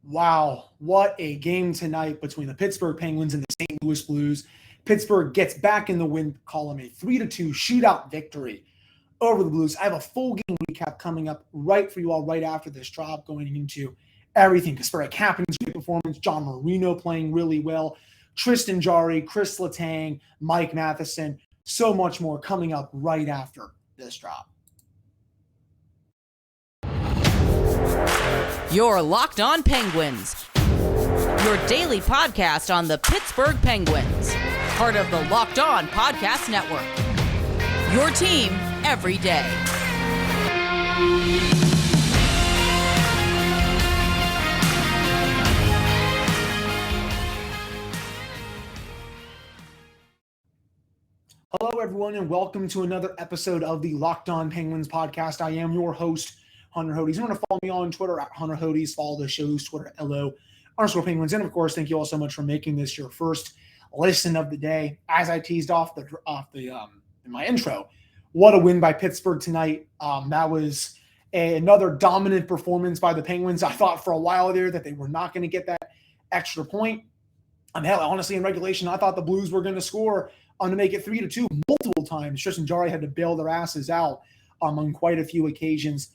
Wow, what a game tonight between the Pittsburgh Penguins and the St. Louis Blues. Pittsburgh gets back in the win column, a 3-2 shootout victory over the Blues. I have a full game recap coming up right for you all right after this drop, going into everything. Kasperi Kapanen's great performance, John Marino playing really well, Tristan Jarry, Chris Lettang, Mike Matheson, so much more coming up right after this drop. You're Locked On Penguins, your daily podcast on the Pittsburgh Penguins, part of the Locked On Podcast Network, your team every day. Hello, everyone, and welcome to another episode of the Locked On Penguins podcast. I am your host, Hunter Hodes. You want to follow me on Twitter at Hunter Hodes. Follow the show's Twitter at LO_Penguins. And of course, thank you all so much for making this your first listen of the day. As I teased off in my intro, what a win by Pittsburgh tonight. That was another dominant performance by the Penguins. I thought for a while there that they were not going to get that extra point. Hell, honestly, in regulation, I thought the Blues were going to score to make it 3-2 multiple times. Tristan Jarry had to bail their asses out on quite a few occasions.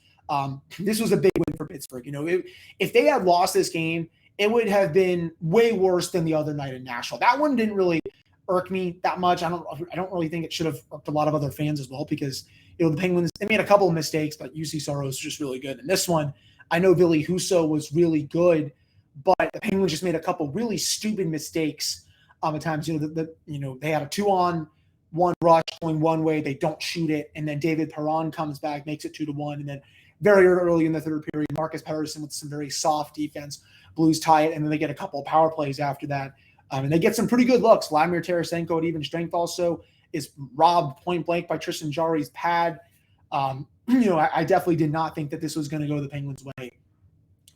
This was a big win for Pittsburgh. You know, if they had lost this game, it would have been way worse than the other night in Nashville. That one didn't really irk me that much. I don't really think it should have irked a lot of other fans as well, because the Penguins, they made a couple of mistakes, but UC Saros was just really good. And this one, I know Ville Husso was really good, but the Penguins just made a couple really stupid mistakes at times. They had a 2-on-1 rush going one way, they don't shoot it, and then David Perron comes back, makes it 2-1, and then very early in the third period, Marcus Pettersson with some very soft defense, Blues tie it, and then they get a couple of power plays after that. And they get some pretty good looks. Vladimir Tarasenko at even strength also is robbed point blank by Tristan Jarry's pad. I definitely did not think that this was going to go the Penguins' way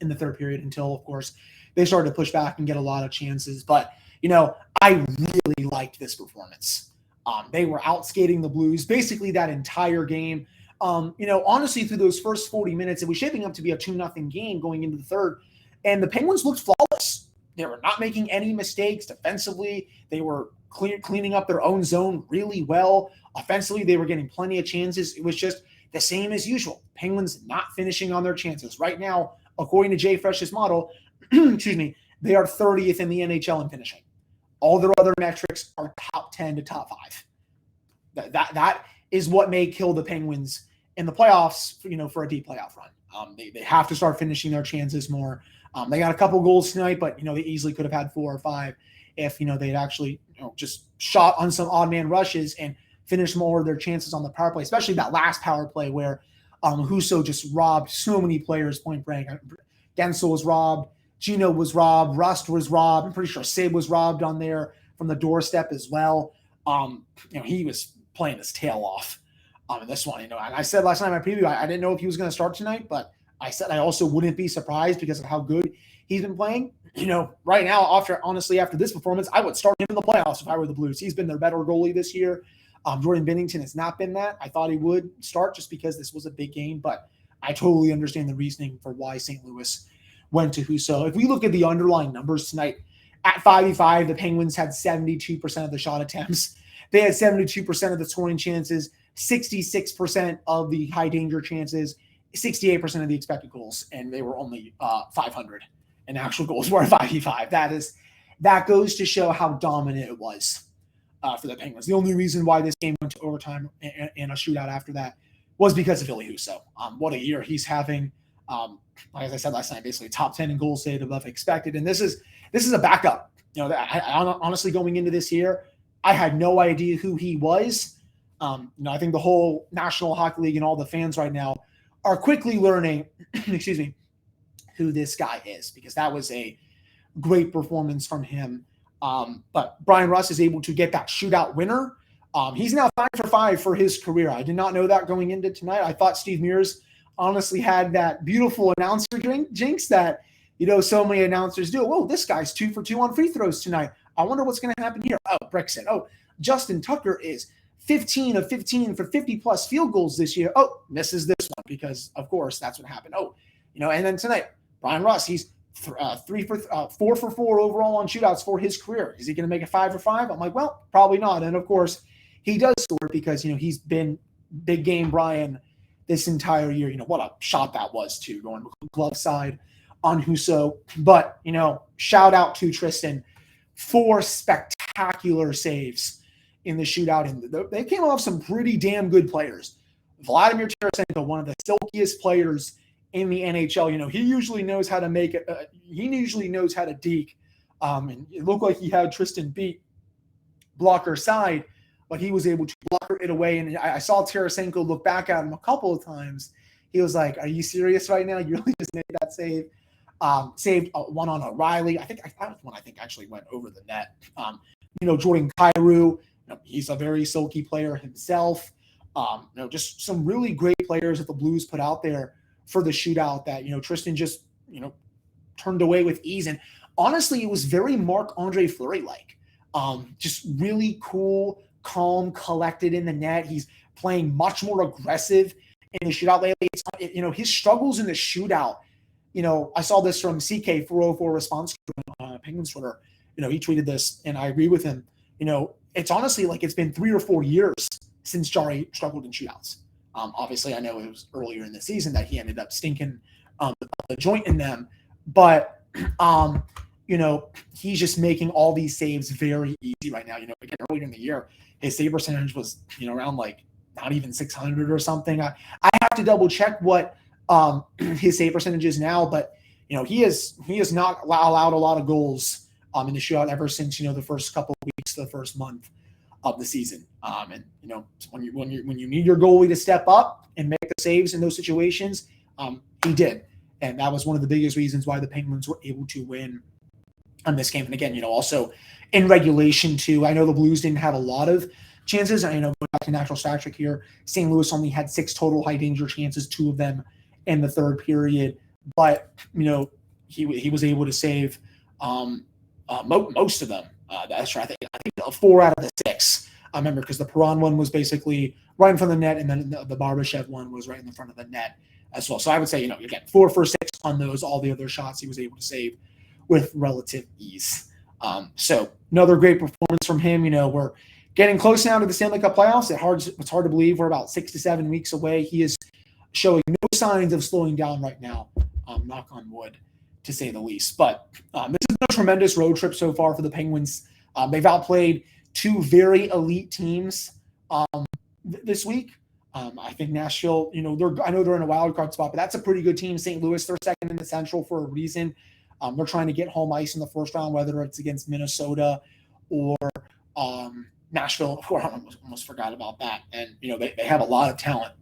in the third period until, of course, they started to push back and get a lot of chances. But, I really liked this performance. They were outskating the Blues basically that entire game. Honestly, through those first 40 minutes, it was shaping up to be a 2-0 game going into the third, and the Penguins looked flawless. They were not making any mistakes defensively. They were cleaning up their own zone really well. Offensively, they were getting plenty of chances. It was just the same as usual. Penguins not finishing on their chances. Right now, according to Jay Fresh's model, they are 30th in the NHL in finishing. All their other metrics are top 10 to top 5. That is what may kill the Penguins in the playoffs, for a deep playoff run. They have to start finishing their chances more. They got a couple goals tonight, but, they easily could have had 4 or 5 if, they'd actually, just shot on some odd man rushes and finished more of their chances on the power play, especially that last power play where Husso just robbed so many players point blank. Gensel was robbed. Gino was robbed. Rust was robbed. I'm pretty sure Sid was robbed on there from the doorstep as well. He was playing his tail off in this one. And I said last night in my preview, I didn't know if he was going to start tonight, but I said I also wouldn't be surprised because of how good he's been playing. Right now, after this performance, I would start him in the playoffs if I were the Blues. He's been their better goalie this year. Jordan Binnington has not been that. I thought he would start just because this was a big game, but I totally understand the reasoning for why St. Louis went to Husso. If we look at the underlying numbers tonight, at 5v5, the Penguins had 72% of the shot attempts. They had 72% of the scoring chances, 66% of the high danger chances, 68% of the expected goals, and they were only 500 in actual goals were 5v5. That goes to show how dominant it was for the Penguins. The only reason why this game went to overtime and a shootout after that was because of Ville Husso. What a year he's having. As I said last night, basically top 10 in goals saved above expected. And this is a backup. I honestly, going into this year, I had no idea who he was. I think the whole National Hockey League and all the fans right now are quickly learning, who this guy is, because that was a great performance from him. But Bryan Rust is able to get that shootout winner. He's now 5 for 5 for his career. I did not know that going into tonight. I thought Steve Mears honestly had that beautiful announcer jinx that, so many announcers do. Whoa, this guy's 2 for 2 on free throws tonight. I wonder what's going to happen here. Oh, Breck said, Justin Tucker is 15 of 15 for 50-plus field goals this year. Oh, misses this one because, of course, that's what happened. And then tonight, Bryan Rust, he's 4 for 4 overall on shootouts for his career. Is he going to make it 5 for 5? I'm like, well, probably not. And of course, he does score because, he's been big game Bryan this entire year. What a shot that was too, going glove side on Husso. But, shout out to Tristan for spectacular saves in the shootout. And they came off some pretty damn good players. Vladimir Tarasenko, one of the silkiest players in the NHL. He usually knows how to make it. He usually knows how to deke. And it looked like he had Tristan beat blocker side, but he was able to blocker it away. And I saw Tarasenko look back at him a couple of times. He was like, "Are you serious right now? You really just made that save?" Saved one on O'Reilly. That one actually went over the net. Jordan Kyrou. He's a very silky player himself. Just some really great players that the Blues put out there for the shootout that, Tristan just, turned away with ease. And honestly, it was very Marc-Andre Fleury-like. Just really cool, calm, collected in the net. He's playing much more aggressive in the shootout lately. His struggles in the shootout, I saw this from CK404 response on Penguins Twitter. He tweeted this, and I agree with him. It's honestly like it's been 3 or 4 years since Jarry struggled in shootouts. Obviously, I know it was earlier in the season that he ended up stinking the joint in them. But, he's just making all these saves very easy right now. Again, earlier in the year, his save percentage was, around like not even 600 or something. I have to double check what his save percentage is now, but, he has not allowed a lot of goals in the shootout ever since, the first couple of weeks, the first month of the season. And when you need your goalie to step up and make the saves in those situations, he did. And that was one of the biggest reasons why the Penguins were able to win on this game. And again, also in regulation too, I know the Blues didn't have a lot of chances. I know going back to natural stat trick here, St. Louis only had 6 total high danger chances, 2 of them in the third period. But, he was able to save most of them. That's right. I think 4 out of the 6. I remember because the Perron one was basically right in front of the net, and then the Barbashev one was right in the front of the net as well. So I would say, again, 4 for 6 on those. All the other shots he was able to save with relative ease. So another great performance from him. We're getting close now to the Stanley Cup playoffs. It's hard to believe we're about 6 to 7 weeks away. He is showing no signs of slowing down right now. Knock on wood, to say the least. But this has been a tremendous road trip so far for the Penguins. They've outplayed 2 very elite teams this week. I think Nashville, I know they're in a wild card spot, but that's a pretty good team. St. Louis, they're second in the Central for a reason. They're trying to get home ice in the first round, whether it's against Minnesota or Nashville. Of course, I almost forgot about that. And, they have a lot of talent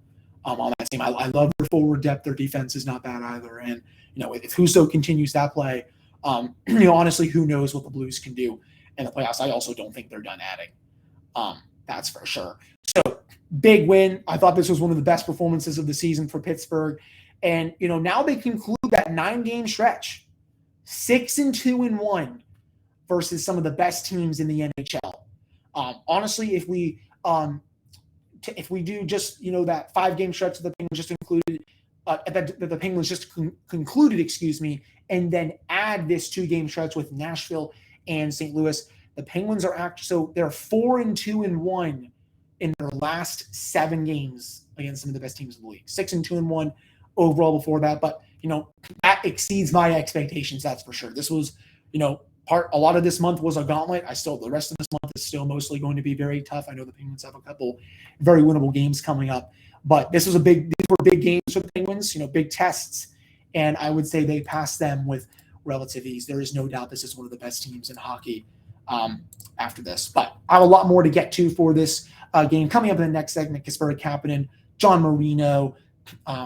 on that team. I love their forward depth. Their defense is not bad either. And, if Husso continues that play, honestly, who knows what the Blues can do in the playoffs. I also don't think they're done adding. That's for sure. So big win. I thought this was one of the best performances of the season for Pittsburgh. And, now they conclude that 9-game stretch, 6-2-1 versus some of the best teams in the NHL. Honestly, if we do just, that 5-game stretch that the Penguins just included, that the Penguins just concluded, and then add this 2-game stretch with Nashville and St. Louis, the Penguins are they're 4-2-1 in their last 7 games against some of the best teams in the league. 6-2-1 overall before that, but that exceeds my expectations. That's for sure. This was, a lot of this month was a gauntlet. The rest of this month is still mostly going to be very tough. I know the Penguins have a couple very winnable games coming up, but these were big games for the Penguins, big tests. And I would say they passed them with relative ease. There is no doubt this is one of the best teams in hockey after this. But I have a lot more to get to for this game. Coming up in the next segment, Kasperi Kapanen, John Marino,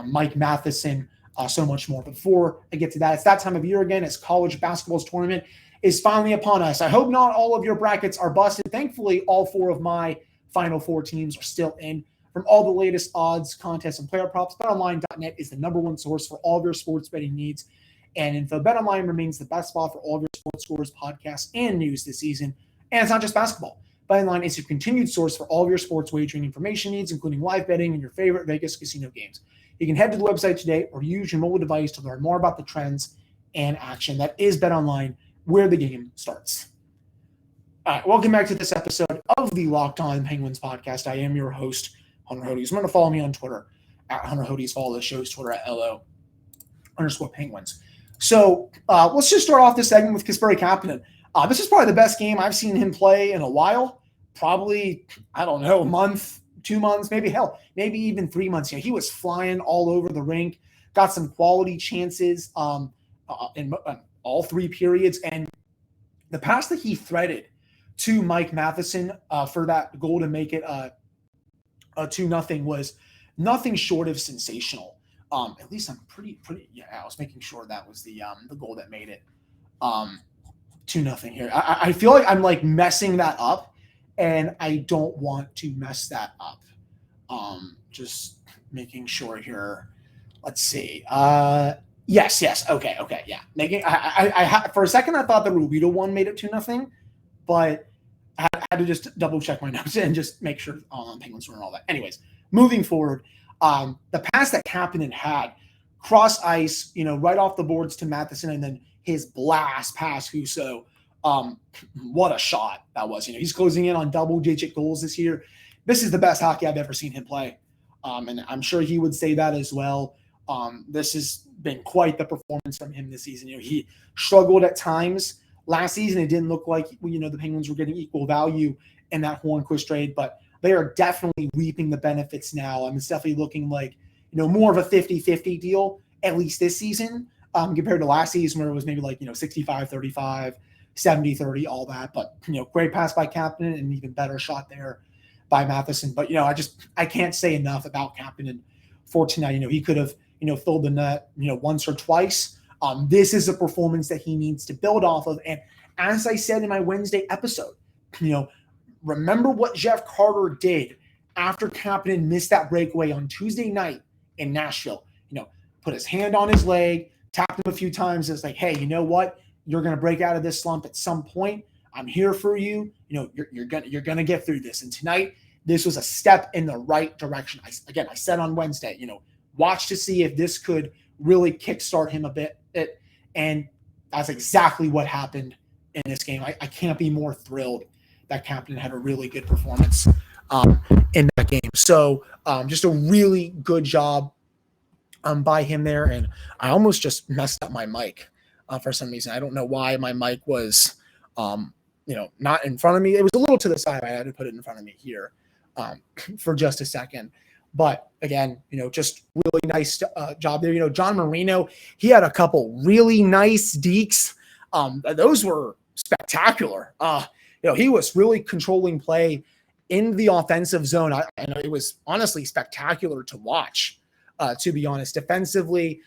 Mike Matheson, so much more. But before I get to that, it's that time of year again as college basketball's tournament is finally upon us. I hope not all of your brackets are busted. Thankfully, all 4 of my Final 4 teams are still in. From all the latest odds, contests, and player props, BetOnline.net is the #1 source for all of your sports betting needs and info. BetOnline remains the best spot for all of your sports scores, podcasts, and news this season. And it's not just basketball. BetOnline is your continued source for all of your sports wagering information needs, including live betting and your favorite Vegas casino games. You can head to the website today or use your mobile device to learn more about the trends and action. That is BetOnline, where the game starts. All right, welcome back to this episode of the Locked On Penguins podcast. I am your host, Hunter Hodes. Remember to follow me on Twitter at Hunter Hodes. Follow the show's Twitter at LO_Penguins. So let's just start off this segment with Kasperi Kapanen. This is probably the best game I've seen him play in a while. Probably, I don't know, a month, 2 months, maybe maybe even 3 months. He was flying all over the rink, got some quality chances in all three periods. And the pass that he threaded to Mike Matheson for that goal to make it 2-0 was nothing short of sensational. At least I'm pretty. Yeah, I was making sure that was the goal that made it 2-0 here. I feel like I'm like messing that up, and I don't want to mess that up. Just making sure here. Let's see. Yes. Okay. Yeah. I for a second I thought the Weadle one made it 2-0, but I had to just double check my notes and just make sure Penguins were and all that. Anyways, moving forward. The pass that Kapanen had, cross ice, right off the boards to Matheson, and then his blast past Husso. What a shot that was. He's closing in on double-digit goals this year. This is the best hockey I've ever seen him play, and I'm sure he would say that as well. This has been quite the performance from him this season. He struggled at times last season. It didn't look like the Penguins were getting equal value in that Hornquist trade, but they are definitely reaping the benefits now. It's definitely looking like, more of a 50-50 deal, at least this season, compared to last season where it was maybe like, 65-35, 70-30, all that. But, great pass by Kapanen and even better shot there by Matheson. But, I can't say enough about Kapanen for tonight. He could have, filled the net, once or twice. This is a performance that he needs to build off of. And as I said in my Wednesday episode, remember what Jeff Carter did after Kapanen missed that breakaway on Tuesday night in Nashville. Put his hand on his leg, tapped him a few times. It's like, hey, you know what? You're going to break out of this slump at some point. I'm here for you. You're going to get through this. And tonight, this was a step in the right direction. I said on Wednesday, watch to see if this could really kickstart him a bit. And that's exactly what happened in this game. I can't be more thrilled that Kapanen had a really good performance in that game. So just a really good job by him there. And I almost just messed up my mic for some reason. I don't know why my mic was, not in front of me. It was a little to the side. I had to put it in front of me here for just a second. But again, just really nice job there. John Marino, he had a couple really nice dekes. Those were spectacular. He was really controlling play in the offensive zone. And it was honestly spectacular to watch, to be honest. Defensively,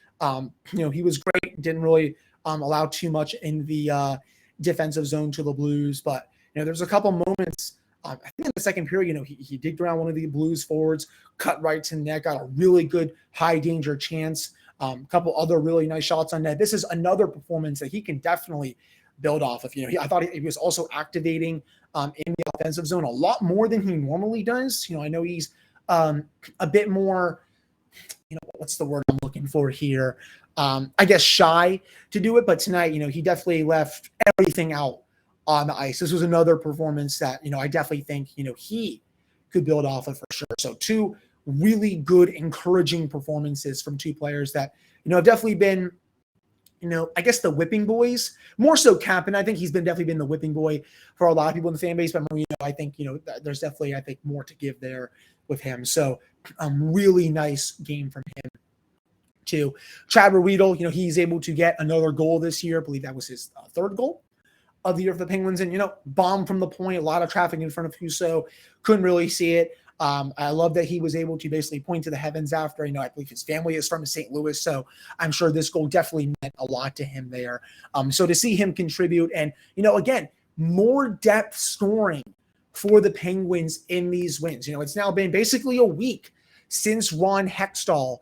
he was great. Didn't really allow too much in the defensive zone to the Blues. But, there's a couple moments, I think in the second period, he digged around one of the Blues forwards, cut right to the net, got a really good high-danger chance. A couple other really nice shots on net. This is another performance that he can definitely build off of. I thought he was also activating in the offensive zone a lot more than he normally does. I know he's a bit more, what's the word I'm looking for here? I guess shy to do it, but tonight, he definitely left everything out on the ice. This was another performance that, I definitely think, he could build off of for sure. So two really good, encouraging performances from two players that, have definitely been, I guess the whipping boys, more so Kapanen. I think he's definitely been the whipping boy for a lot of people in the fan base, but I think, there's definitely, more to give there with him. So really nice game from him too. Chad Weadle, he's able to get another goal this year. I believe that was his third goal of the year for the Penguins. And, bomb from the point, a lot of traffic in front of Husso, couldn't really see it. I love that he was able to basically point to the heavens after. I believe his family is from St. Louis, so I'm sure this goal definitely meant a lot to him there. So to see him contribute and, again, more depth scoring for the Penguins in these wins. It's now been basically a week since Ron Hextall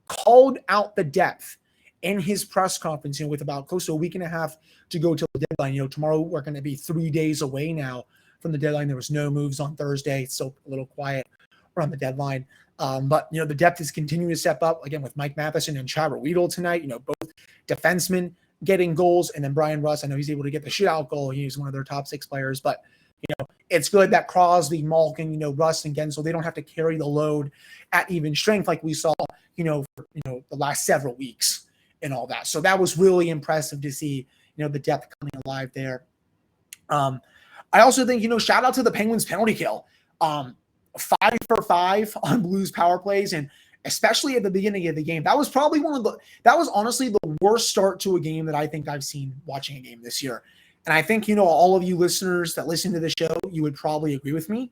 called out the depth in his press conference, with about close to a week and a half to go till the deadline. Tomorrow we're going to be 3 days away now from the deadline. There was no moves on Thursday. It's still a little quiet around the deadline. But, the depth is continuing to step up, again, with Mike Matheson and Weadle tonight, both defensemen getting goals. And then Bryan Rust, I know he's able to get the shootout goal. He's one of their top 6 players. But, it's good that Crosby, Malkin, Rust and Gensel, they don't have to carry the load at even strength like we saw, for, the last several weeks and all that. So that was really impressive to see, the depth coming alive there. I also think, shout out to the Penguins penalty kill. 5 for 5 on Blues power plays, and especially at the beginning of the game. That was probably that was honestly the worst start to a game that I think I've seen watching a game this year. And I think, all of you listeners that listen to the show, you would probably agree with me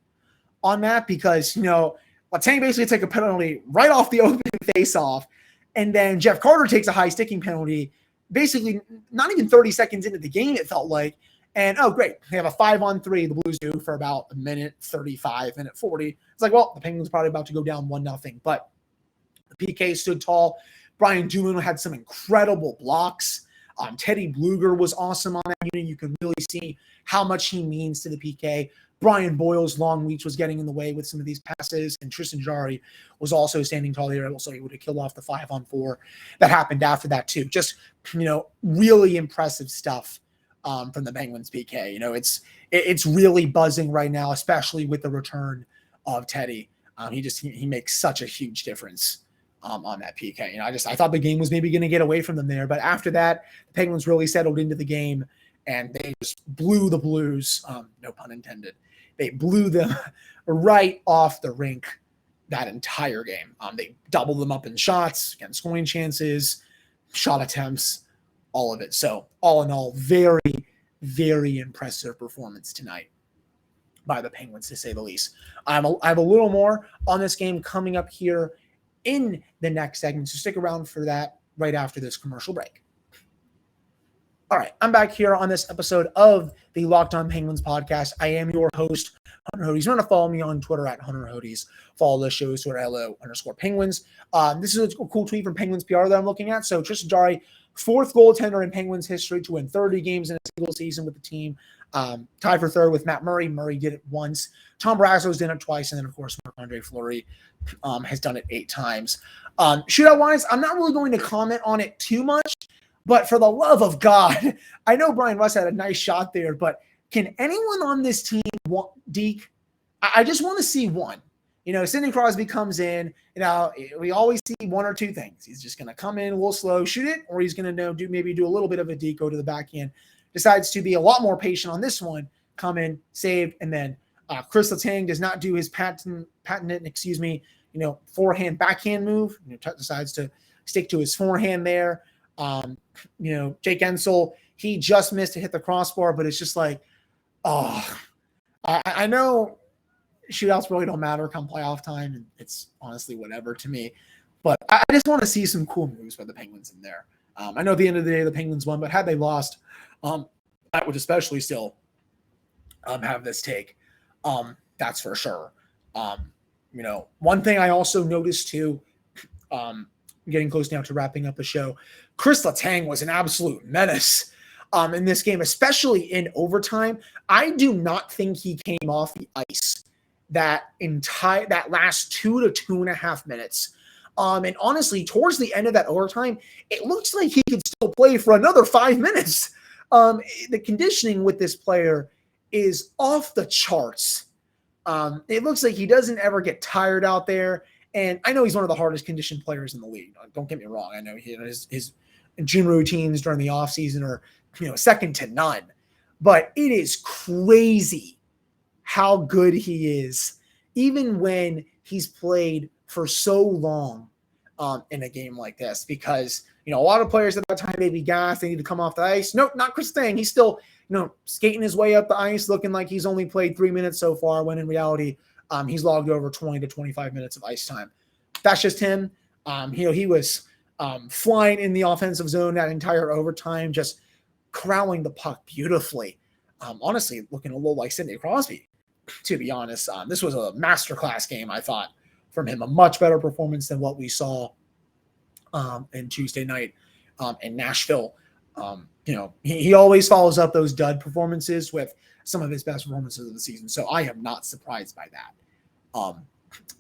on that because, Lettang basically took a penalty right off the open face-off, and then Jeff Carter takes a high sticking penalty, basically not even 30 seconds into the game, it felt like. And, oh, great, they have a 5-on-3, the Blues do, for about a minute 35, minute 40. It's like, well, the Penguins are probably about to go down 1-0. But the PK stood tall. Brian Dumoulin had some incredible blocks. Teddy Bluger was awesome on that unit. You can really see how much he means to the PK. Brian Boyle's long reach was getting in the way with some of these passes, and Tristan Jarry was also standing tall there, also able to kill off the 5-on-4 that happened after that too. Just, really impressive stuff from the Penguins PK. It's really buzzing right now, especially with the return of Teddy. He makes such a huge difference on that PK. I thought the game was maybe going to get away from them there, but after that, the Penguins really settled into the game and they just blew the Blues, no pun intended. They blew them right off the rink that entire game. They doubled them up in shots, again, scoring chances, shot attempts, all of it. So all in all, very, very impressive performance tonight by the Penguins, to say the least. I have a little more on this game coming up here in the next segment, so stick around for that right after this commercial break. All right, I'm back here on this episode of the Locked On Penguins podcast. I am your host, Hunter Hodes. You want to follow me on Twitter at Hunter Hodes. Follow the show's Twitter, LO_Penguins. This is a cool tweet from Penguins PR that I'm looking at. So Tristan Jarry, 4th goaltender in Penguins history to win 30 games in a single season with the team. Tied for 3rd with Matt Murray. Murray did it once. Tom Brassow's done it twice. And then, of course, Marc-Andre Fleury has done it 8 times. Shootout-wise, I'm not really going to comment on it too much. But for the love of God, I know Bryan Rust had a nice shot there, but can anyone on this team want Deke? I just want to see one. Sidney Crosby comes in. We always see 1 or 2 things. He's just going to come in a little slow, shoot it, or he's going to do a little bit of a Deke, go to the backhand. Decides to be a lot more patient on this one. Come in, save, and then Chris Lettang does not do his patented, forehand backhand move. Decides to stick to his forehand there. Jake Ensel, he just missed to hit the crossbar, but it's just like, I know shootouts really don't matter come playoff time, and it's honestly whatever to me. But I just want to see some cool moves by the Penguins in there. I know at the end of the day the Penguins won, but had they lost, I would especially still have this take. That's for sure. One thing I also noticed too, getting close now to wrapping up the show, Chris Lettang was an absolute menace in this game, especially in overtime. I do not think he came off the ice that last 2 to 2.5 minutes. And honestly, towards the end of that overtime, it looks like he could still play for another 5 minutes. The conditioning with this player is off the charts. It looks like he doesn't ever get tired out there. And I know he's one of the hardest conditioned players in the league. Don't get me wrong. I know his gym routines during the offseason are, second to none. But it is crazy how good he is, even when he's played for so long in a game like this. Because, a lot of players at that time may be gassed. They need to come off the ice. Nope, not Chris Lettang. He's still, skating his way up the ice, looking like he's only played 3 minutes so far, when in reality, he's logged over 20 to 25 minutes of ice time. That's just him. He was flying in the offensive zone that entire overtime, just corralling the puck beautifully. Honestly, looking a little like Sidney Crosby, to be honest. This was a masterclass game, I thought, from him. A much better performance than what we saw in Tuesday night in Nashville. He always follows up those dud performances with some of his best performances of the season. So I am not surprised by that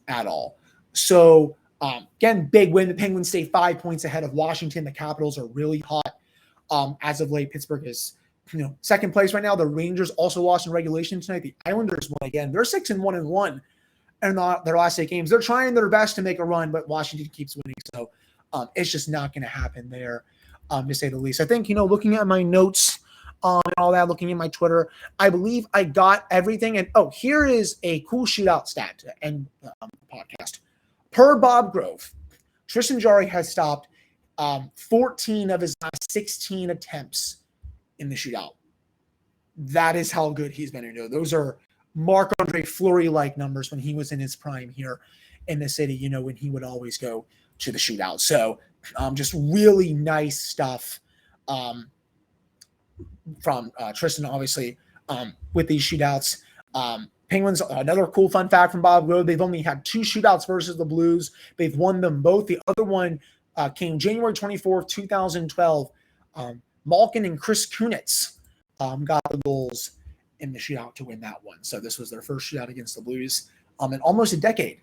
at all. So again, big win. The Penguins stay 5 points ahead of Washington. The Capitals are really hot as of late. Pittsburgh is second place right now. The Rangers also lost in regulation tonight. The Islanders won again. They're 6-1-1 in their last 8 games. They're trying their best to make a run, but Washington keeps winning. So it's just not going to happen there, to say the least. I think, looking at my notes and all that, looking at my Twitter, I believe I got everything. And here is a cool shootout stat to end the podcast. Per Bob Grove, Tristan Jarry has stopped 14 of his last 16 attempts in the shootout. That is how good he's been. Those are Marc-Andre Fleury-like numbers when he was in his prime here in the city, when he would always go to the shootout. So just really nice stuff from Tristan, obviously, with these shootouts. Penguins, another cool fun fact from Bob Grove, they've only had 2 shootouts versus the Blues. They've won them both. The other one came January 24th, 2012. Malkin and Chris Kunitz got the goals in the shootout to win that one. So this was their first shootout against the Blues in almost a decade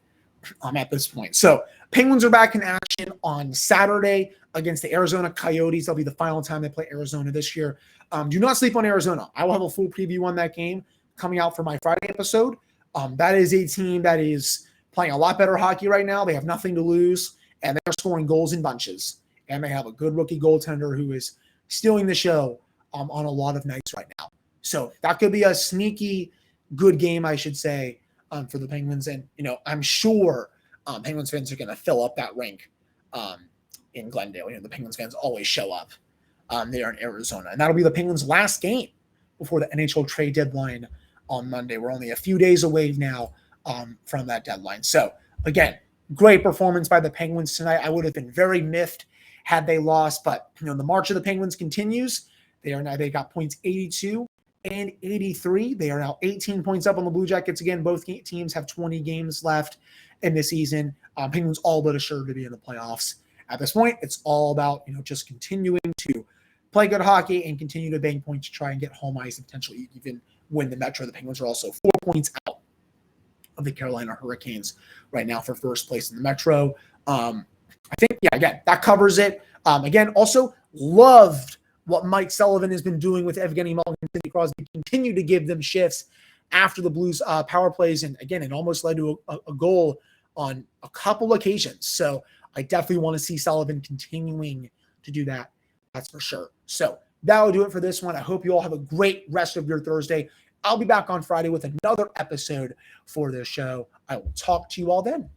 at this point. So Penguins are back in action on Saturday against the Arizona Coyotes. That'll be the final time they play Arizona this year. Do not sleep on Arizona. I will have a full preview on that game coming out for my Friday episode. That is a team that is playing a lot better hockey right now. They have nothing to lose, and they're scoring goals in bunches. And they have a good rookie goaltender who is stealing the show on a lot of nights right now. So that could be a sneaky good game, I should say, for the Penguins. And, I'm sure Penguins fans are going to fill up that rink in Glendale. The Penguins fans always show up there in Arizona. And that'll be the Penguins' last game before the NHL trade deadline on Monday. We're only a few days away now from that deadline. So, again, great performance by the Penguins tonight. I would have been very miffed had they lost, but the march of the Penguins continues. They got points 82 and 83. They are now 18 points up on the Blue Jackets. Again, both teams have 20 games left in the season. Penguins all but assured to be in the playoffs. At this point, it's all about just continuing to play good hockey and continue to bang points to try and get home ice and potentially even win the Metro. The Penguins are also 4 points out of the Carolina Hurricanes right now for first place in the Metro. I think, again, that covers it. Again, also loved what Mike Sullivan has been doing with Evgeny Malkin and Sidney Crosby. Continue to give them shifts after the Blues power plays. And again, it almost led to a goal on a couple occasions. So I definitely want to see Sullivan continuing to do that. That's for sure. So that'll do it for this one. I hope you all have a great rest of your Thursday. I'll be back on Friday with another episode for this show. I will talk to you all then.